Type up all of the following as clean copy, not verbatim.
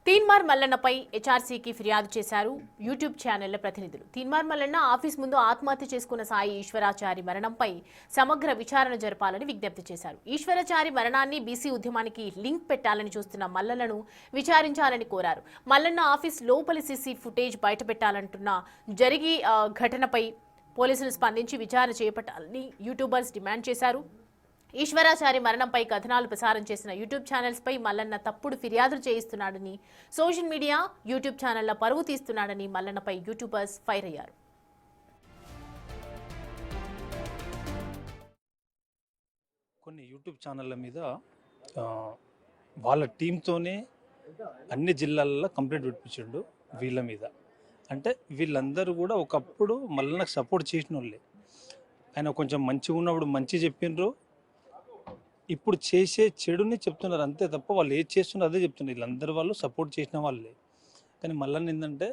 తీన్మార్ మల్లన్నపై హెచ్ఆర్సీకి ఫిర్యాదు చేశారు యూట్యూబ్ ఛానళ్ల ప్రతినిధులు. తీన్మార్ మల్లన్న ఆఫీస్ ముందు ఆత్మహత్య చేసుకున్న సాయి ఈశ్వరాచారి మరణంపై సమగ్ర విచారణ జరపాలని విజ్ఞప్తి చేశారు. ఈశ్వరాచారి మరణాన్ని బీసీ ఉద్యమానికి లింక్ పెట్టాలని చూస్తున్న మల్లన్నను విచారించాలని కోరారు. మల్లన్న ఆఫీస్ లోపలి సీసీ ఫుటేజ్ బయటపెట్టాలంటున్న ఘటనపై పోలీసులు స్పందించి విచారణ చేపట్టాలని యూట్యూబర్స్ డిమాండ్ చేశారు. ఈశ్వరాచారి మరణంపై కథనాలు ప్రసారం చేసిన యూట్యూబ్ ఛానల్స్ పై మల్లన్న తప్పుడు ఫిర్యాదులు చేయిస్తున్నాడని, సోషల్ మీడియా యూట్యూబ్ ఛానళ్ల పరువు తీస్తున్నాడని మల్లన్నపై యూట్యూబర్స్ ఫైర్ అయ్యారు. కొన్ని యూట్యూబ్ ఛానళ్ళ మీద వాళ్ళ టీంతోనే అన్ని జిల్లాలలో కంప్లైంట్ పెట్టించిండు వీళ్ళ మీద. అంటే వీళ్ళందరూ కూడా ఒకప్పుడు మల్లన్నకు సపోర్ట్ చేసిన వాళ్ళే. ఆయన కొంచెం మంచిగా ఉన్నప్పుడు మంచి చెప్పిండ్రు, ఇప్పుడు చేసే చెడుని చెప్తున్నారు అంతే తప్ప వాళ్ళు ఏది చేస్తున్నారు అదే చెప్తున్నారు. వీళ్ళందరూ వాళ్ళు సపోర్ట్ చేసిన వాళ్ళే. కానీ మల్లన్న ఏంటంటే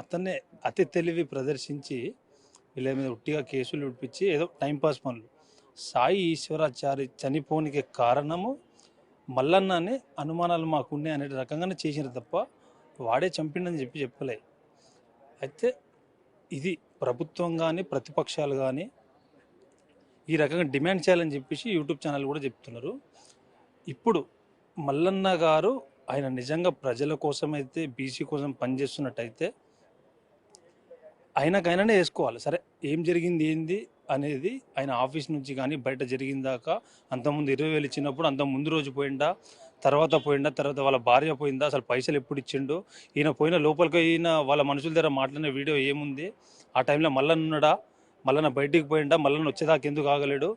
అతనే అతి తెలివి ప్రదర్శించి వీళ్ళ మీద ఉట్టిగా కేసులు విడిపించి ఏదో టైంపాస్ పనులు. సాయి ఈశ్వరాచారి చనిపోనికి కారణము మల్లన్న అనే అనుమానాలు మాకున్నాయి అనే రకంగానే చేసినారు తప్ప వాడే చంపిండని చెప్పలే. అయితే ఇది ప్రభుత్వం కానీ ప్రతిపక్షాలు కానీ ఈ రకంగా డిమాండ్ చేయాలని చెప్పేసి యూట్యూబ్ ఛానల్ కూడా చెప్తున్నారు. ఇప్పుడు మల్లన్న గారు ఆయన నిజంగా ప్రజల కోసం అయితే బీసీ కోసం పనిచేస్తున్నట్టయితే ఆయనకైనానే వేసుకోవాలి. సరే ఏం జరిగింది ఏంది అనేది ఆయన ఆఫీస్ నుంచి కానీ బయట జరిగిందాకా అంతకుముందు 20,000 ఇచ్చినప్పుడు అంత ముందు రోజు పోయిందా, తర్వాత వాళ్ళ భార్య పోయిందా, అసలు పైసలు ఎప్పుడు ఇచ్చిండు, ఈయన పోయిన లోపలికి ఈయన వాళ్ళ మనుషుల దగ్గర మాట్లాడిన వీడియో ఏముంది, ఆ టైంలో మల్లన్న ఉన్నాడా, మల్లన్న బయటికి పోయిండా, మల్లన్న వచ్చేదాకా ఎందుకు ఆగలేడు,